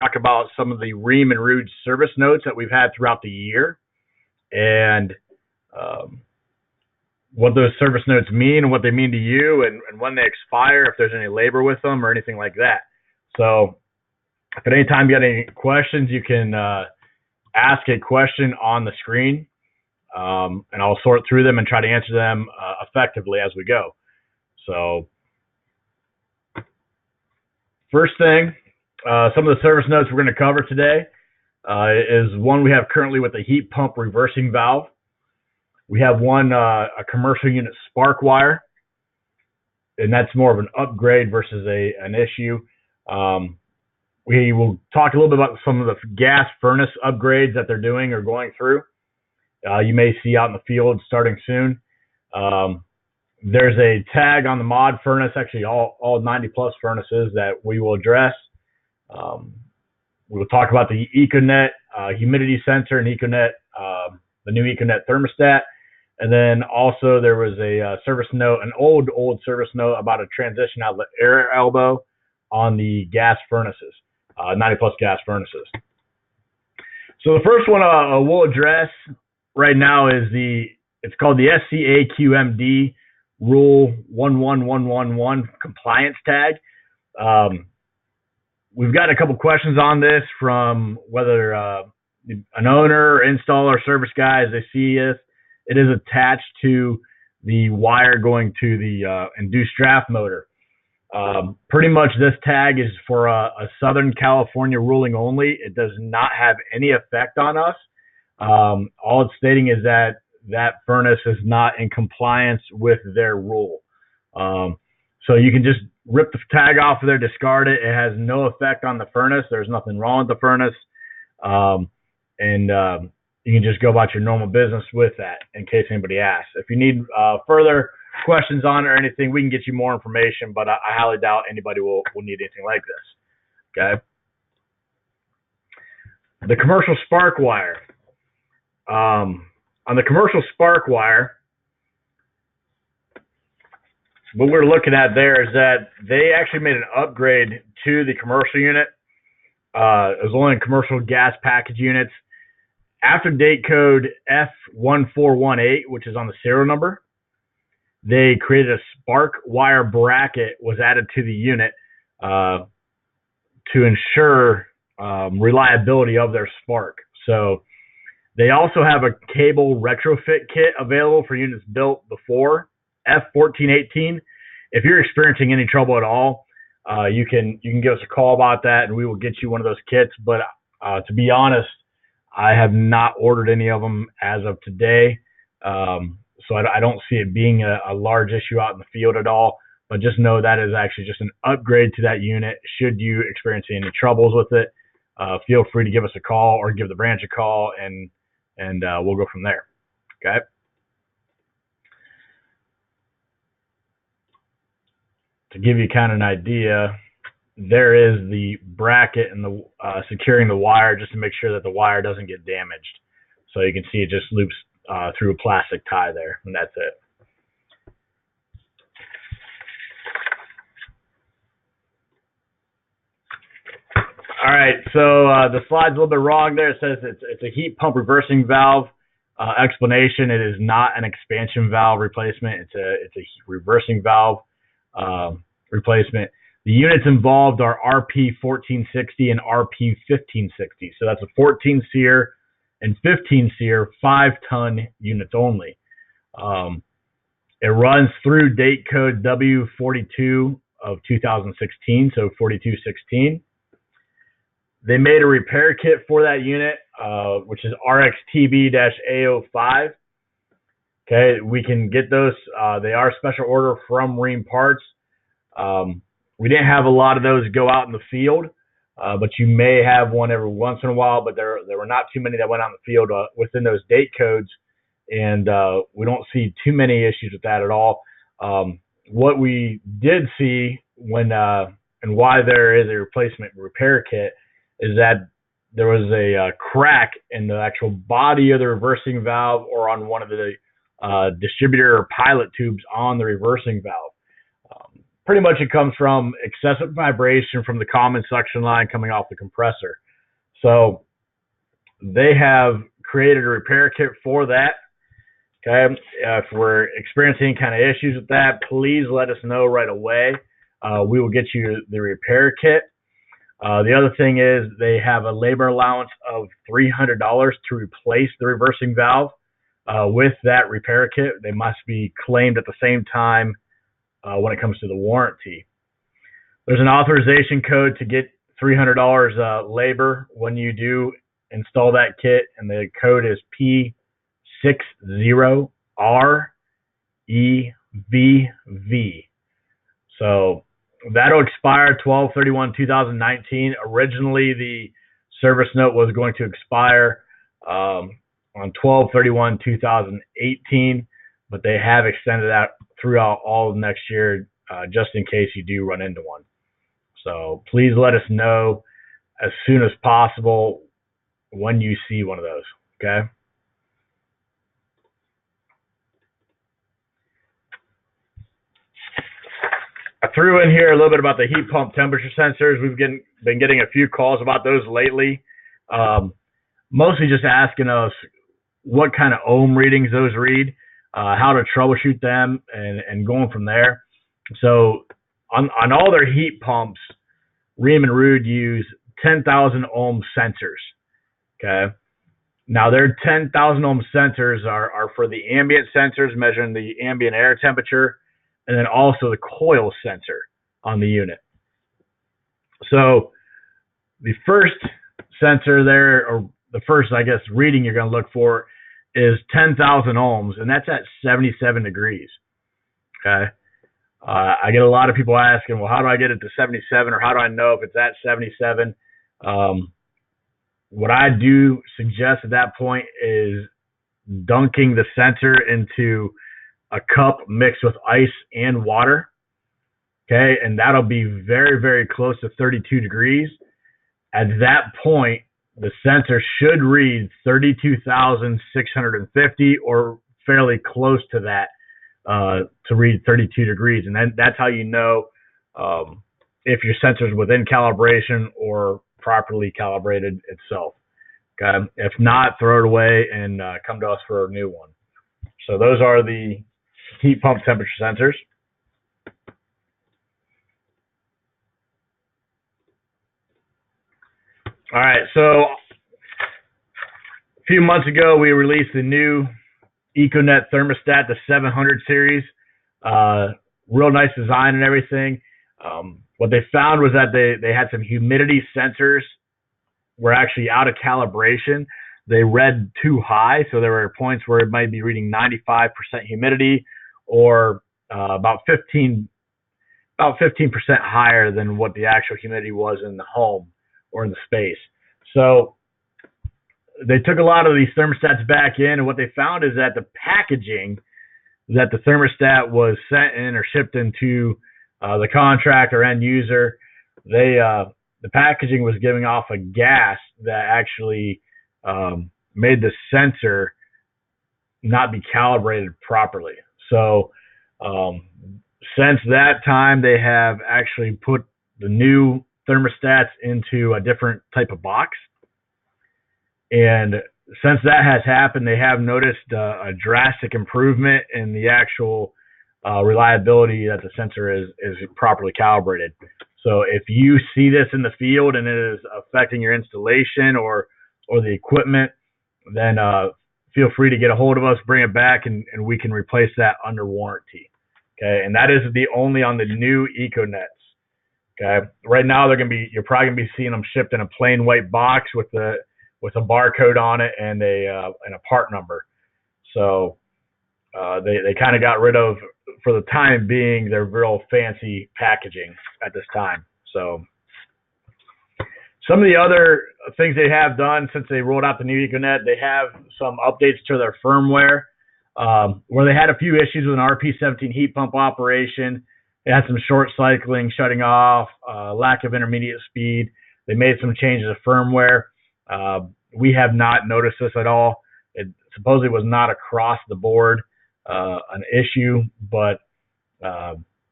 talk about some of the Rheem and Rouge service notes that we've had throughout the year and um, what those service notes mean and what they mean to you and when they expire, if there's any labor with them or anything like that. So if at any time you got any questions, you can ask a question on the screen, and I'll sort through them and try to answer them effectively as we go. So first thing, some of the service notes we're going to cover today is one we have currently with the heat pump reversing valve. We have one, a commercial unit spark wire, and that's more of an upgrade versus an issue. We will talk a little bit about some of the gas furnace upgrades that they're doing or going through. You may see out in the field starting soon. There's a tag on the mod furnace, actually all 90 plus furnaces that we will address. We will talk about the EcoNet humidity sensor and EcoNet, the new EcoNet thermostat. And then also there was a service note, an old service note about a transition outlet air elbow on the gas furnaces, 90 plus gas furnaces. So the first one we'll address right now is it's called the SCAQMD Rule 11111 compliance tag. We've got a couple questions on this from whether an owner, installer, service guy, as they see this. It is attached to the wire going to the induced draft motor. Pretty much this tag is for a Southern California ruling only. It does not have any effect on us. All it's stating is that furnace is not in compliance with their rule. So you can just rip the tag off of there, discard it. It has no effect on the furnace. There's nothing wrong with the furnace. You can just go about your normal business with that in case anybody asks. If you need further questions on it or anything, we can get you more information, but I highly doubt anybody will need anything like this. Okay. The commercial spark wire. On the commercial spark wire, what we're looking at there is that they actually made an upgrade to the commercial unit. It was only in commercial gas package units. After date code F1418, which is on the serial number, they created a spark wire bracket was added to the unit to ensure reliability of their spark. So they also have a cable retrofit kit available for units built before F1418. If you're experiencing any trouble at all, you can give us a call about that, and we will get you one of those kits. But to be honest, I have not ordered any of them as of today, so I don't see it being a large issue out in the field at all. But just know that is actually just an upgrade to that unit. Should you experience any troubles with it, feel free to give us a call or give the branch a call, and we'll go from there. Okay. To give you kind of an idea, there is the bracket and the securing the wire just to make sure that the wire doesn't get damaged. So you can see it just loops through a plastic tie there, and that's it. All right, so the slide's a little bit wrong there. It says it's a heat pump reversing valve. Explanation: it is not an expansion valve replacement. It's a reversing valve replacement. The units involved are RP1460 and RP1560. So that's a 14 SEER and 15 SEER 5-ton units only. It runs through date code W42 of 2016, so 4216. They made a repair kit for that unit, which is RXTB-A05. Okay, we can get those. They are special order from Rheem Parts. We didn't have a lot of those go out in the field, but you may have one every once in a while. But there were not too many that went out in the field within those date codes, and we don't see too many issues with that at all. What we did see when and why there is a replacement repair kit is that there was a crack in the actual body of the reversing valve or on one of the distributor or pilot tubes on the reversing valve. pretty much it comes from excessive vibration from the common suction line coming off the compressor. So they have created a repair kit for that. Okay, if we're experiencing any kind of issues with that, please let us know right away. We will get you the repair kit. The other thing is they have a labor allowance of $300 to replace the reversing valve. With that repair kit, they must be claimed at the same time when it comes to the warranty. There's an authorization code to get $300 labor when you do install that kit, and the code is P60REVV. So that'll expire 12/31/2019. Originally, the service note was going to expire on 12/31/2018, but they have extended that throughout all of next year just in case you do run into one. So please let us know as soon as possible when you see one of those, okay? I threw in here a little bit about the heat pump temperature sensors. We've been getting a few calls about those lately, mostly just asking us what kind of ohm readings those read, how to troubleshoot them, and going from there. So on all their heat pumps, Rheem and R.I.T.E use 10,000 ohm sensors. Okay. Now their 10,000 ohm sensors are for the ambient sensors measuring the ambient air temperature, and then also the coil sensor on the unit. So the first sensor there, or the first, I guess, reading you're going to look for is 10,000 ohms, and that's at 77 degrees. Okay. I get a lot of people asking, well, how do I get it to 77, or how do I know if it's at 77? What I do suggest at that point is dunking the sensor into a cup mixed with ice and water. Okay, and that'll be very, very close to 32 degrees. At that point, the sensor should read 32,650 or fairly close to that to read 32 degrees. And then that's how you know if your sensor is within calibration or properly calibrated itself. Okay? If not, throw it away and come to us for a new one. So those are the heat pump temperature sensors. All right, so a few months ago, we released the new EcoNet thermostat, the 700 series. Real nice design and everything. What they found was that they had some humidity sensors were actually out of calibration. They read too high, so there were points where it might be reading 95% humidity, or about 15% higher than what the actual humidity was in the home or in the space. So they took a lot of these thermostats back in, and what they found is that the packaging that the thermostat was sent in or shipped into the contractor end user, the packaging was giving off a gas that actually made the sensor not be calibrated properly. So since that time, they have actually put the new thermostats into a different type of box. And since that has happened, they have noticed a drastic improvement in the actual reliability that the sensor is properly calibrated. So if you see this in the field and it is affecting your installation or the equipment, then feel free to get a hold of us, bring it back, and we can replace that under warranty. Okay, and that is the only on the new EcoNets. Okay, right now you're probably gonna be seeing them shipped in a plain white box with a barcode on it and a part number. So they kind of got rid of, for the time being, their real fancy packaging at this time. So some of the other things they have done since they rolled out the new EcoNet, they have some updates to their firmware where they had a few issues with an RP17 heat pump operation. They had some short cycling, shutting off, lack of intermediate speed. They made some changes to firmware. We have not noticed this at all. It supposedly was not across the board an issue, but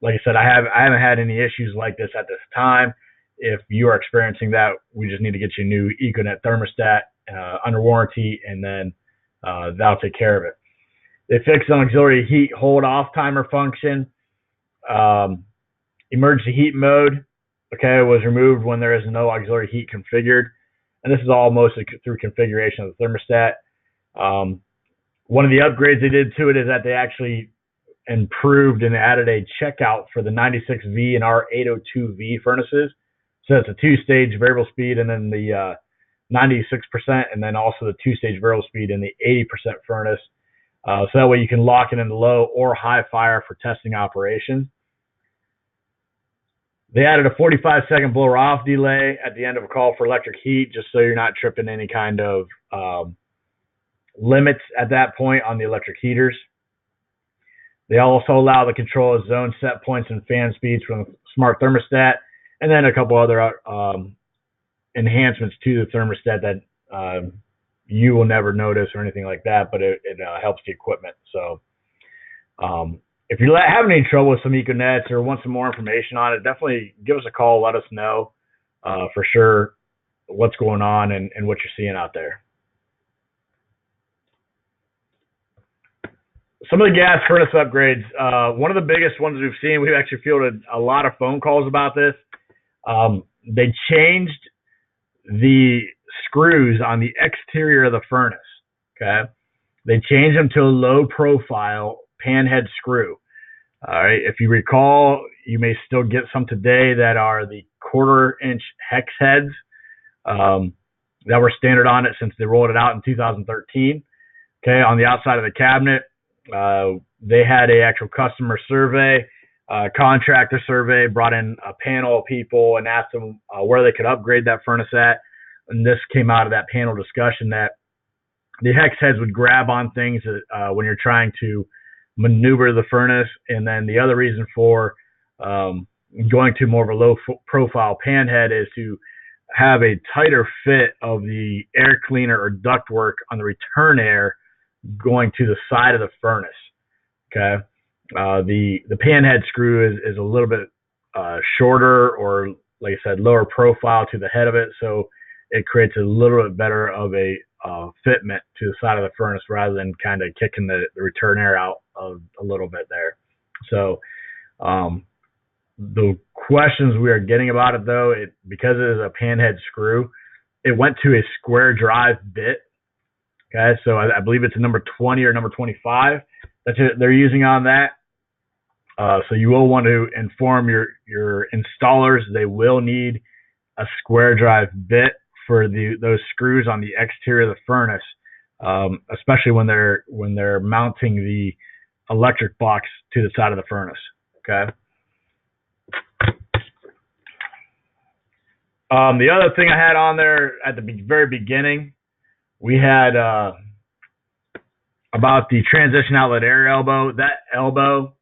like I said, I haven't had any issues like this at this time. If you are experiencing that, we just need to get you a new EcoNet thermostat under warranty, and then that'll take care of it. They fixed an auxiliary heat hold off timer function. Emergency heat mode, okay, was removed when there is no auxiliary heat configured. And this is all mostly through configuration of the thermostat. One of the upgrades they did to it is that they actually improved and added a checkout for the 96V and R802V furnaces. So it's a two-stage variable speed, and then the 96%, and then also the two-stage variable speed in the 80% furnace. So that way you can lock it in low or high fire for testing operations. They added a 45-second blower off delay at the end of a call for electric heat, just so you're not tripping any kind of limits at that point on the electric heaters. They also allow the control of zone set points and fan speeds from the smart thermostat, and then a couple other enhancements to the thermostat that you will never notice or anything like that, but it helps the equipment. So if you're having any trouble with some EcoNets or want some more information on it, definitely give us a call. Let us know for sure what's going on and what you're seeing out there. Some of the gas furnace upgrades, one of the biggest ones we've seen, we've actually fielded a lot of phone calls about this. They changed the screws on the exterior of the furnace, okay? They changed them to a low profile pan head screw. All right, if you recall, you may still get some today that are the 1/4 inch hex heads that were standard on it since they rolled it out in 2013. Okay, on the outside of the cabinet, they had a actual customer survey, contractor survey, brought in a panel of people and asked them where they could upgrade that furnace at. And this came out of that panel discussion that the hex heads would grab on things when you're trying to maneuver the furnace. And then the other reason for going to more of a low profile pan head is to have a tighter fit of the air cleaner or ductwork on the return air going to the side of the furnace. Okay. The pan head screw is a little bit shorter, or like I said, lower profile to the head of it. So it creates a little bit better of a fitment to the side of the furnace rather than kind of kicking the return air out of a little bit there. So the questions we are getting about it, though, because it is a pan head screw, it went to a square drive bit. Okay, so I believe it's a number 20 or number 25 that they're using on that. So you will want to inform your installers they will need a square drive bit for those screws on the exterior of the furnace, especially when they're mounting the electric box to the side of the furnace. Okay. The other thing I had on there at the very beginning, we had about the transition outlet air elbow. That elbow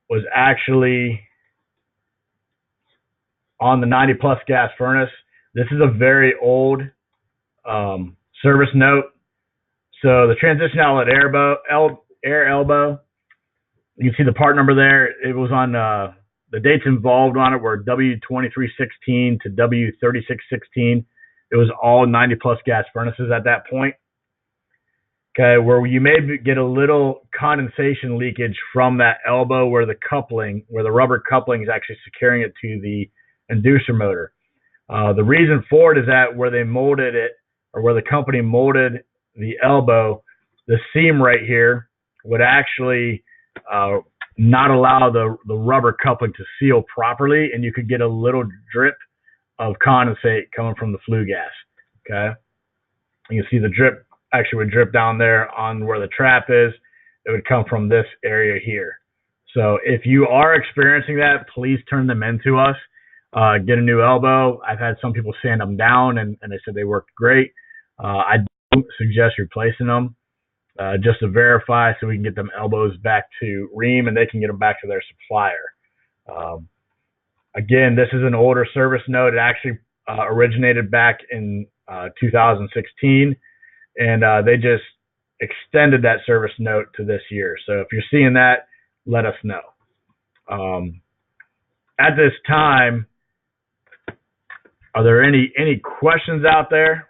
was actually on the 90 plus gas furnace. This is a very old service note. So the transition outlet air elbow, you can see the part number there. It was on the dates involved on it were W2316 to W3616. It was all 90 plus gas furnaces at that point. Okay, where you may get a little condensation leakage from that elbow where the rubber coupling is actually securing it to the inducer motor. The reason for it is that where they molded it, or where the company molded the elbow, the seam right here would actually not allow the rubber coupling to seal properly, and you could get a little drip of condensate coming from the flue gas. Okay, you can see the drip actually would drip down there on where the trap is. It would come from this area here. So if you are experiencing that, please turn them into us. Get a new elbow. I've had some people sand them down and they said they worked great. I do suggest replacing them just to verify so we can get them elbows back to Rheem and they can get them back to their supplier. Again, this is an older service note. It actually originated back in 2016, and they just extended that service note to this year. So if you're seeing that, let us know. At this time, are there any questions out there?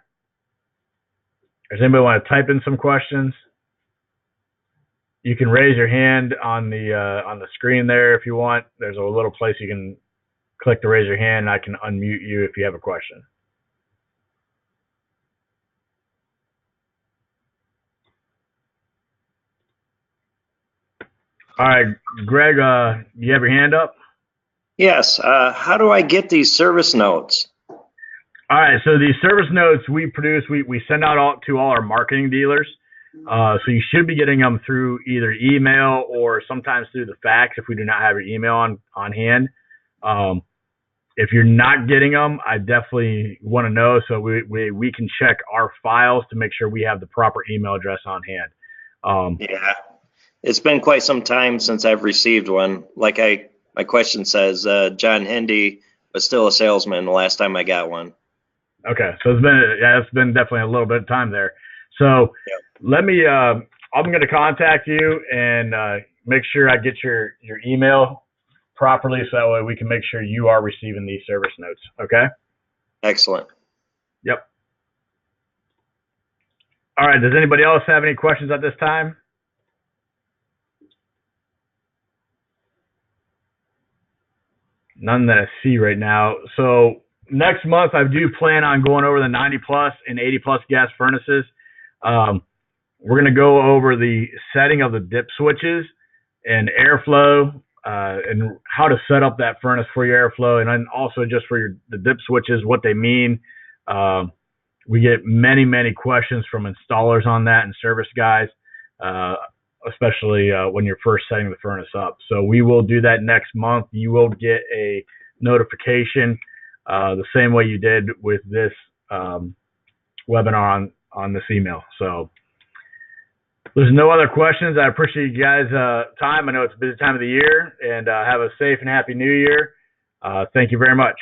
Does anybody want to type in some questions? You can raise your hand on the screen there if you want. There's a little place you can click to raise your hand, and I can unmute you if you have a question. All right, Greg, you have your hand up? Yes. How do I get these service notes? All right, so these service notes we produce, we send out to all our marketing dealers. So you should be getting them through either email or sometimes through the fax if we do not have your email on hand. If you're not getting them, I definitely want to know so we can check our files to make sure we have the proper email address on hand. Yeah, it's been quite some time since I've received one. Like my question says, John Hendy was still a salesman the last time I got one. Okay, so it's been definitely a little bit of time there. So let me, I'm going to contact you and make sure I get your email properly so that way we can make sure you are receiving these service notes. Okay? Excellent. Yep. All right, does anybody else have any questions at this time? None that I see right now. So next month, I do plan on going over the 90 plus and 80 plus gas furnaces. We're going to go over the setting of the dip switches and airflow and how to set up that furnace for your airflow, and then also just for the dip switches, what they mean. We get many questions from installers on that and service guys, especially when you're first setting the furnace up. So we will do that next month. You will get a notification the same way you did with this webinar on this email. So there's no other questions. I appreciate you guys' time. I know it's a busy time of the year, and have a safe and happy new year. Thank you very much.